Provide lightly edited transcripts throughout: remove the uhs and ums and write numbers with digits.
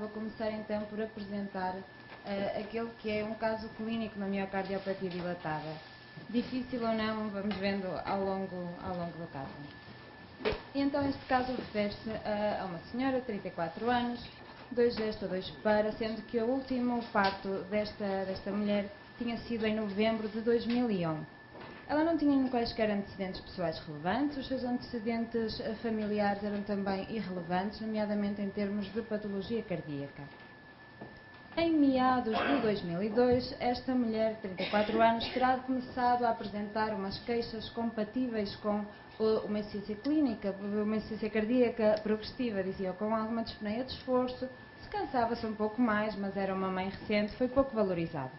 vou começar então por apresentar aquele que é um caso clínico na miocardiopatia dilatada. Difícil ou não, vamos vendo ao longo do caso. E então este caso refere-se a uma senhora de 34 anos, 2 gesta, 2 para, sendo que o último parto desta mulher tinha sido em novembro de 2001. Ela não tinha quaisquer antecedentes pessoais relevantes, os seus antecedentes familiares eram também irrelevantes, nomeadamente em termos de patologia cardíaca. Em meados de 2002, esta mulher de 34 anos terá começado a apresentar umas queixas compatíveis com uma insuficiência clínica, uma insuficiência cardíaca progressiva, dizia, com alguma dispneia de esforço, se cansava-se um pouco mais, mas era uma mãe recente, foi pouco valorizado.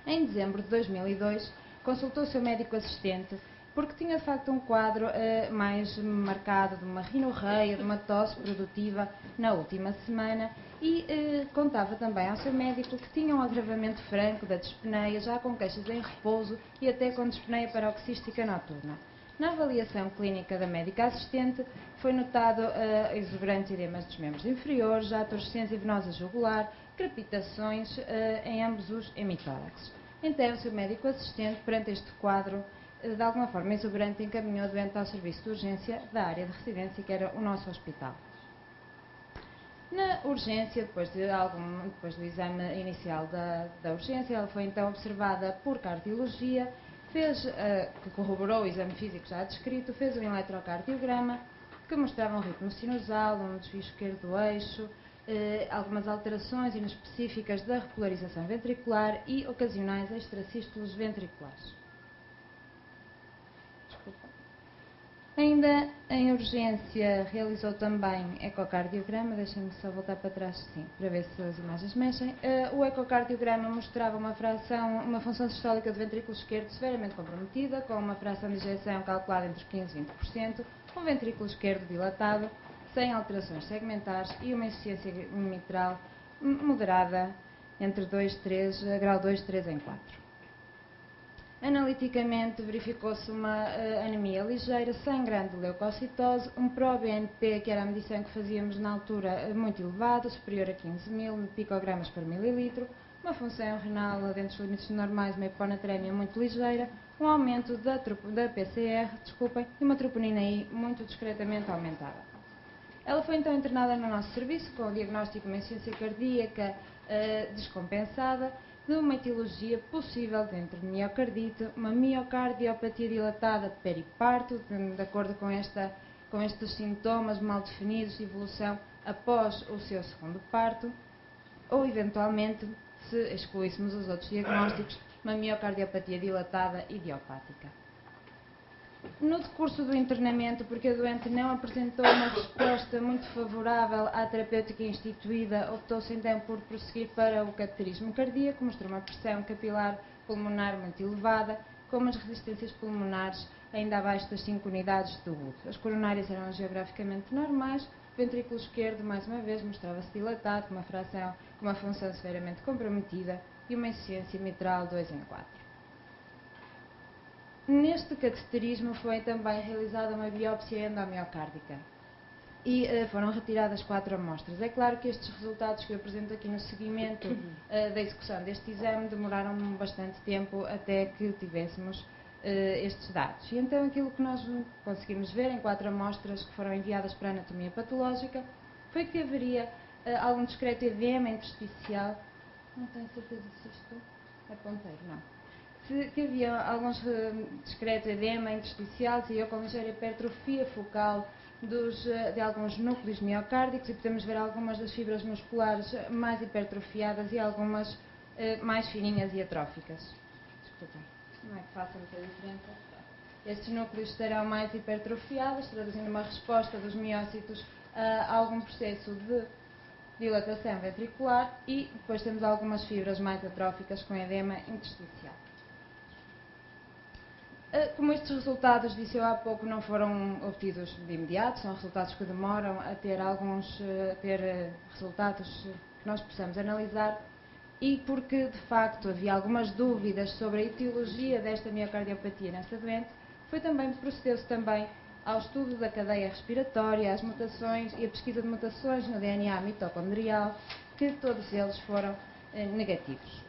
Em dezembro de 2002, consultou o seu médico assistente porque tinha de facto um quadro mais marcado de uma rinorreia, de uma tosse produtiva na última semana e contava também ao seu médico que tinha um agravamento franco da dispneia, já com queixas em repouso e até com dispneia paroxística noturna. Na avaliação clínica da médica assistente foi notado exuberantes edemas dos membros inferiores, atorescência venosa jugular, crepitações em ambos os hemitóraxes. Então, o seu médico assistente, perante este quadro, de alguma forma exuberante, encaminhou a doente ao serviço de urgência da área de residência, que era o nosso hospital. Na urgência, depois do exame inicial da urgência, ela foi então observada por cardiologia, que corroborou o exame físico já descrito, fez um eletrocardiograma, que mostrava um ritmo sinusal, um desvio esquerdo do eixo, algumas alterações inespecíficas da repolarização ventricular e ocasionais extrasístoles ventriculares. Ainda em urgência realizou também ecocardiograma, deixem-me só voltar para trás, sim, para ver se as imagens mexem. O ecocardiograma mostrava uma função sistólica do ventrículo esquerdo severamente comprometida, com uma fração de ejeção calculada entre 15% e 20%, um ventrículo esquerdo dilatado, sem alterações segmentares e uma insuficiência mitral moderada entre grau 2, 3 em 4. Analiticamente verificou-se uma anemia ligeira, sem grande leucocitose, um proBNP, que era a medição que fazíamos na altura, muito elevado, superior a 15.000 picogramas por mililitro, uma função renal dentro dos limites normais, uma hiponatremia muito ligeira, um aumento da PCR, e uma troponina I muito discretamente aumentada. Ela foi então internada no nosso serviço com o diagnóstico de uma insuficiência cardíaca descompensada, de uma etiologia possível dentro de miocardite, uma miocardiopatia dilatada de periparto, de acordo com estes sintomas mal definidos de evolução após o seu segundo parto, ou eventualmente, se excluíssemos os outros diagnósticos, uma miocardiopatia dilatada idiopática. No decurso do internamento, porque a doente não apresentou uma resposta muito favorável à terapêutica instituída, optou-se então por prosseguir para o cateterismo cardíaco, mostrou uma pressão capilar pulmonar muito elevada, com umas resistências pulmonares ainda abaixo das 5 unidades de Wood. As coronárias eram geograficamente normais, o ventrículo esquerdo, mais uma vez, mostrava-se dilatado, com uma função severamente comprometida e uma insuficiência mitral 2 em 4. Neste cateterismo foi também realizada uma biópsia endomiocárdica e foram retiradas 4 amostras. É claro que estes resultados que eu apresento aqui no seguimento da execução deste exame demoraram bastante tempo até que tivéssemos estes dados. E então aquilo que nós conseguimos ver em 4 amostras que foram enviadas para a anatomia patológica foi que haveria algum discreto edema intersticial. Não tenho certeza se isto é ponteiro, não. Que havia alguns discreto edema intersticial e eu com ligeira hipertrofia focal de alguns núcleos miocárdicos, e podemos ver algumas das fibras musculares mais hipertrofiadas e algumas mais fininhas e atróficas. Desculpa, não é que faça muita diferença. Estes núcleos estarão mais hipertrofiados, traduzindo uma resposta dos miócitos a algum processo de dilatação ventricular, e depois temos algumas fibras mais atróficas com edema intersticial. Como estes resultados, disse eu há pouco, não foram obtidos de imediato, são resultados que demoram a ter resultados que nós possamos analisar, e porque de facto havia algumas dúvidas sobre a etiologia desta miocardiopatia nesta doente, procedeu-se também ao estudo da cadeia respiratória, às mutações e a pesquisa de mutações no DNA mitocondrial, que todos eles foram negativos.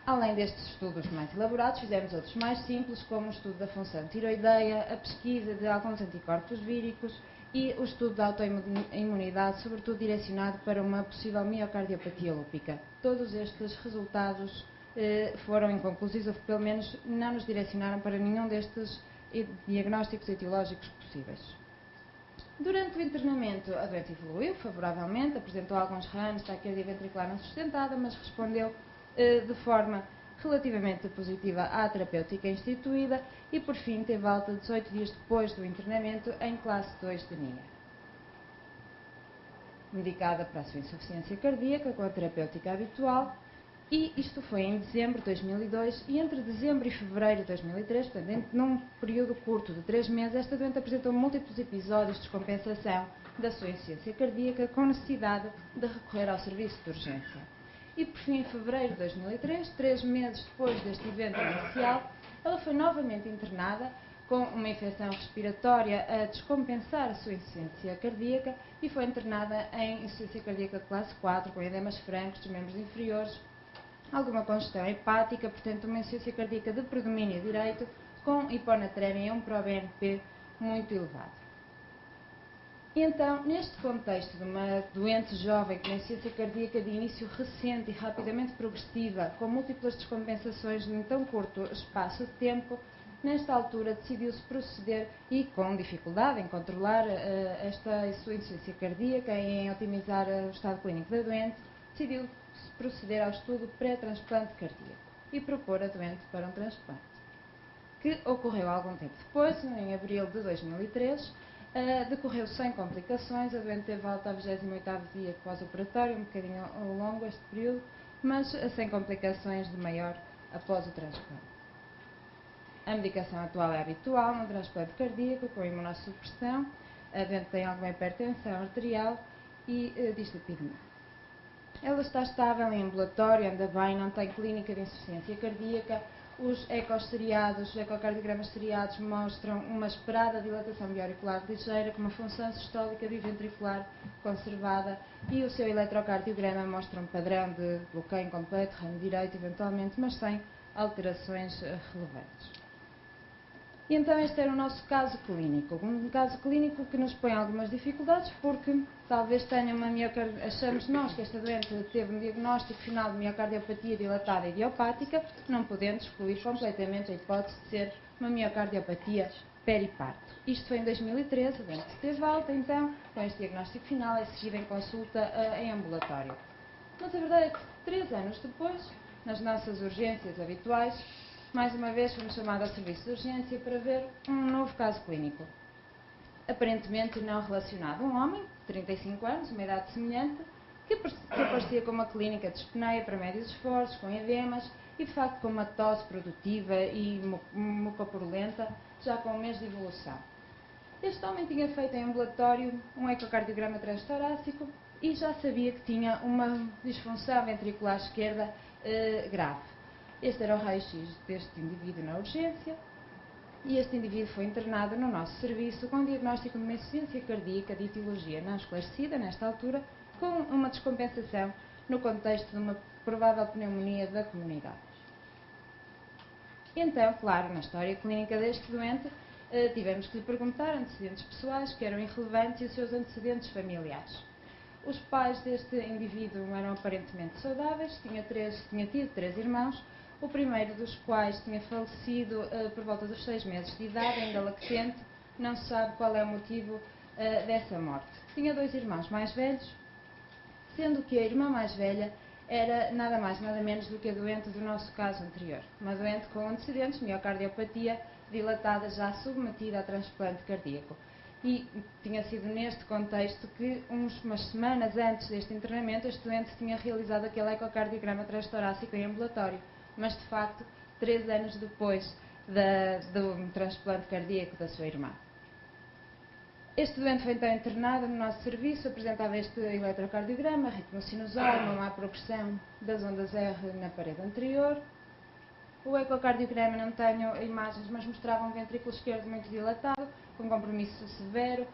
Além destes estudos mais elaborados, fizemos outros mais simples, como o estudo da função tiroideia, a pesquisa de alguns anticorpos víricos e o estudo da autoimunidade, sobretudo direcionado para uma possível miocardiopatia lúpica. Todos estes resultados foram inconclusivos, ou pelo menos não nos direcionaram para nenhum destes diagnósticos etiológicos possíveis. Durante o internamento, a doente evoluiu favoravelmente, apresentou alguns RANs, taquicardia ventricular não sustentada, mas respondeu de forma relativamente positiva à terapêutica instituída e, por fim, teve alta 18 dias depois do internamento em classe 2 de NIA. Medicada para a sua insuficiência cardíaca com a terapêutica habitual, e isto foi em dezembro de 2002, e entre dezembro e fevereiro de 2003, portanto, num período curto de 3 meses, esta doente apresentou múltiplos episódios de descompensação da sua insuficiência cardíaca com necessidade de recorrer ao serviço de urgência. E por fim, em fevereiro de 2003, 3 meses depois deste evento inicial, ela foi novamente internada com uma infecção respiratória a descompensar a sua insuficiência cardíaca e foi internada em insuficiência cardíaca classe 4, com edemas francos dos membros inferiores, alguma congestão hepática, portanto uma insuficiência cardíaca de predomínio direito, com hiponatremia e um ProBNP muito elevado. E então, neste contexto de uma doente jovem com uma insuficiência cardíaca de início recente e rapidamente progressiva, com múltiplas descompensações em tão curto espaço de tempo, nesta altura decidiu-se proceder, e com dificuldade em controlar esta sua insuficiência cardíaca e em otimizar o estado clínico da doente, decidiu-se proceder ao estudo pré-transplante cardíaco e propor a doente para um transplante, que ocorreu algum tempo depois, em abril de 2003, decorreu sem complicações, a doente teve alta ao 28º dia pós-operatório, um bocadinho longo este período, mas sem complicações de maior após o transplante. A medicação atual é habitual no transplante cardíaco, com imunossupressão, a doente tem alguma hipertensão arterial e dislipidemia. Ela está estável em ambulatório, anda bem, não tem clínica de insuficiência cardíaca. Os ecocardiogramas seriados mostram uma esperada dilatação biauricular ligeira com uma função sistólica biventricular conservada e o seu eletrocardiograma mostra um padrão de bloqueio completo, ramo direito eventualmente, mas sem alterações relevantes. E então este era o nosso caso clínico. Um caso clínico que nos põe algumas dificuldades porque talvez tenha uma miocardiopatia. Achamos nós que esta doente teve um diagnóstico final de miocardiopatia dilatada idiopática, não podendo excluir completamente a hipótese de ser uma miocardiopatia periparto. Isto foi em 2013, a doente teve alta, então, com este diagnóstico final, é seguida em consulta em ambulatório. Mas a verdade é que 3 anos depois, nas nossas urgências habituais, mais uma vez fomos chamados ao serviço de urgência para ver um novo caso clínico, aparentemente não relacionado. Um homem de 35 anos, uma idade semelhante, que aparecia com uma clínica de dispneia para médios esforços, com edemas e de facto com uma tosse produtiva e mucopurulenta, já com um mês de evolução. Este homem tinha feito em ambulatório um ecocardiograma transtorácico e já sabia que tinha uma disfunção ventricular esquerda grave. Este era o raio-x deste indivíduo na urgência e este indivíduo foi internado no nosso serviço com diagnóstico de uma insuficiência cardíaca de etiologia não esclarecida, nesta altura, com uma descompensação no contexto de uma provável pneumonia da comunidade. Então, claro, na história clínica deste doente, tivemos que lhe perguntar antecedentes pessoais que eram irrelevantes e os seus antecedentes familiares. Os pais deste indivíduo eram aparentemente saudáveis, tinha tido 3 irmãos, o primeiro dos quais tinha falecido por volta dos 6 meses de idade, ainda lactente, não se sabe qual é o motivo dessa morte. Tinha 2 irmãos mais velhos, sendo que a irmã mais velha era nada mais, nada menos do que a doente do nosso caso anterior. Uma doente com antecedentes, miocardiopatia dilatada já submetida a transplante cardíaco. E tinha sido neste contexto que, umas semanas antes deste internamento, este doente tinha realizado aquele ecocardiograma transtorácico em ambulatório. Mas, de facto, 3 anos depois do transplante cardíaco da sua irmã. Este doente foi então internado no nosso serviço, apresentava este eletrocardiograma, ritmo sinusal, uma má progressão das ondas R na parede anterior. O ecocardiograma, não tenho imagens, mas mostrava um ventrículo esquerdo muito dilatado, com compromisso severo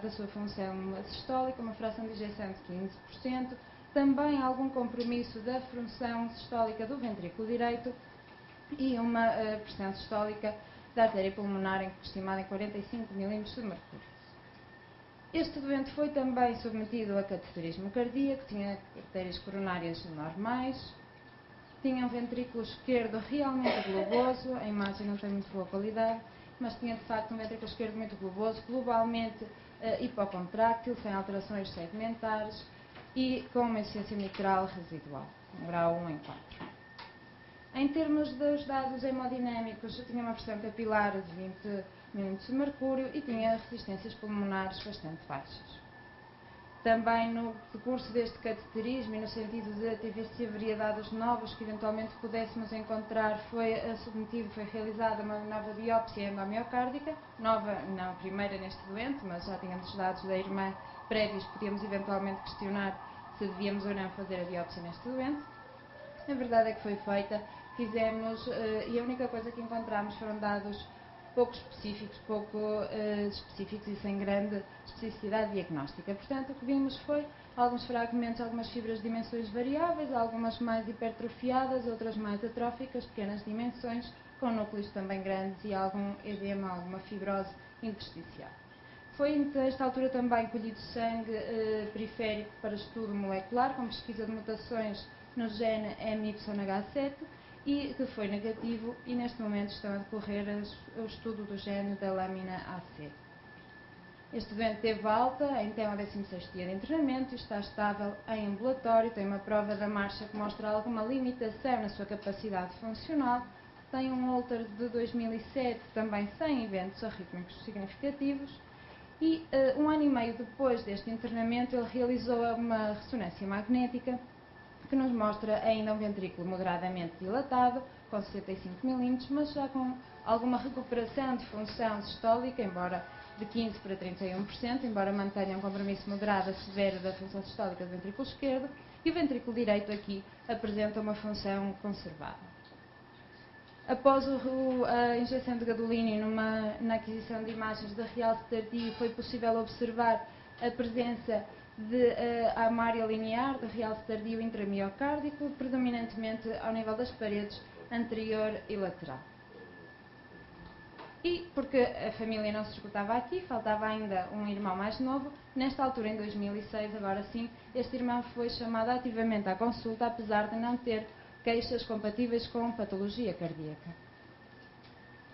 da sua função sistólica, uma fração de ejeção de 15%, também algum compromisso da função sistólica do ventrículo direito e uma pressão sistólica da artéria pulmonar estimada em 45 mm de mercúrio. Este doente foi também submetido a cateterismo cardíaco, tinha artérias coronárias normais, tinha um ventrículo esquerdo realmente globoso, a imagem não tem muito boa qualidade, mas tinha de facto um ventrículo esquerdo muito globoso, globalmente hipocontráctil, sem alterações segmentares e com uma insuficiência mitral residual, grau 1 em 4. Em termos dos dados hemodinâmicos, tinha uma pressão capilar de 20 mm de mercúrio e tinha resistências pulmonares bastante baixas. Também no decurso deste cateterismo e no sentido de se haveria dados novos que eventualmente pudéssemos encontrar, foi realizada uma nova biópsia endomiocárdica, nova, não a primeira neste doente, mas já tínhamos dados da irmã prévios, podíamos eventualmente questionar se devíamos ou não fazer a biópsia neste doente. A verdade é que foi feita, fizemos, e a única coisa que encontramos foram dados pouco específicos e sem grande especificidade diagnóstica. Portanto, o que vimos foi alguns fragmentos, algumas fibras de dimensões variáveis, algumas mais hipertrofiadas, outras mais atróficas, pequenas dimensões, com núcleos também grandes e algum edema, alguma fibrose intersticial. Foi nesta altura também colhido sangue periférico para estudo molecular, com pesquisa de mutações no gene MYH7, e que foi negativo, e neste momento estão a decorrer o estudo do gene da lâmina AC. Este doente teve alta, então, ao 16º dia de internamento, e está estável em ambulatório, tem uma prova da marcha que mostra alguma limitação na sua capacidade funcional, tem um Holter de 2007, também sem eventos arrítmicos significativos, e um ano e meio depois deste internamento ele realizou uma ressonância magnética que nos mostra ainda um ventrículo moderadamente dilatado, com 65 mm, mas já com alguma recuperação de função sistólica, embora de 15% para 31%, embora mantenha um compromisso moderado a severo da função sistólica do ventrículo esquerdo, e o ventrículo direito aqui apresenta uma função conservada. Após a injeção de gadolínio na aquisição de imagens de realce tardio, foi possível observar a presença de amária linear de realce tardio intramiocárdico, predominantemente ao nível das paredes anterior e lateral. E, porque a família não se esgotava aqui, faltava ainda um irmão mais novo, nesta altura, em 2006, agora sim, este irmão foi chamado ativamente à consulta, apesar de não ter queixas compatíveis com patologia cardíaca.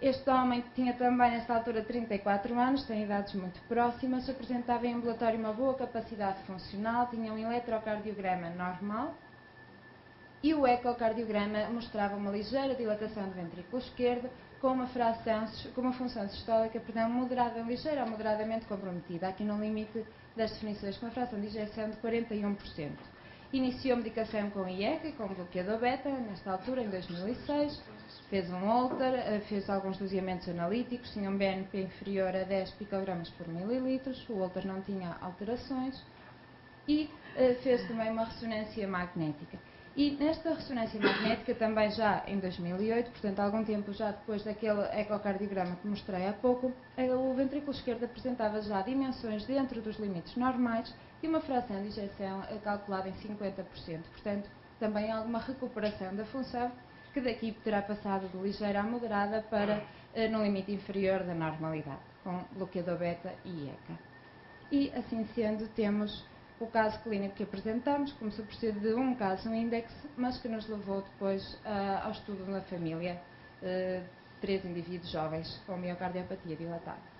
Este homem tinha também, nesta altura, 34 anos, tem idades muito próximas, apresentava em ambulatório uma boa capacidade funcional, tinha um eletrocardiograma normal e o ecocardiograma mostrava uma ligeira dilatação do ventrículo esquerdo com uma função sistólica, ligeira ou moderadamente comprometida, aqui no limite das definições, com uma fração de ejeção de 41%. Iniciou medicação com IECA e com bloqueador beta, nesta altura, em 2006. Fez um Holter, fez alguns doseamentos analíticos, tinha um BNP inferior a 10 picogramas por mililitros, o Holter não tinha alterações e fez também uma ressonância magnética. E nesta ressonância magnética, também já em 2008, portanto algum tempo já depois daquele ecocardiograma que mostrei há pouco, o ventrículo esquerdo apresentava já dimensões dentro dos limites normais e uma fração de ejeção calculada em 50%. Portanto, também alguma recuperação da função, que daqui terá passado de ligeira a moderada para no limite inferior da normalidade, com bloqueador beta e IECA. E, assim sendo, temos o caso clínico que apresentamos, começou por ser de um caso, um índex, mas que nos levou depois ao estudo na família, 3 indivíduos jovens com miocardiopatia dilatada.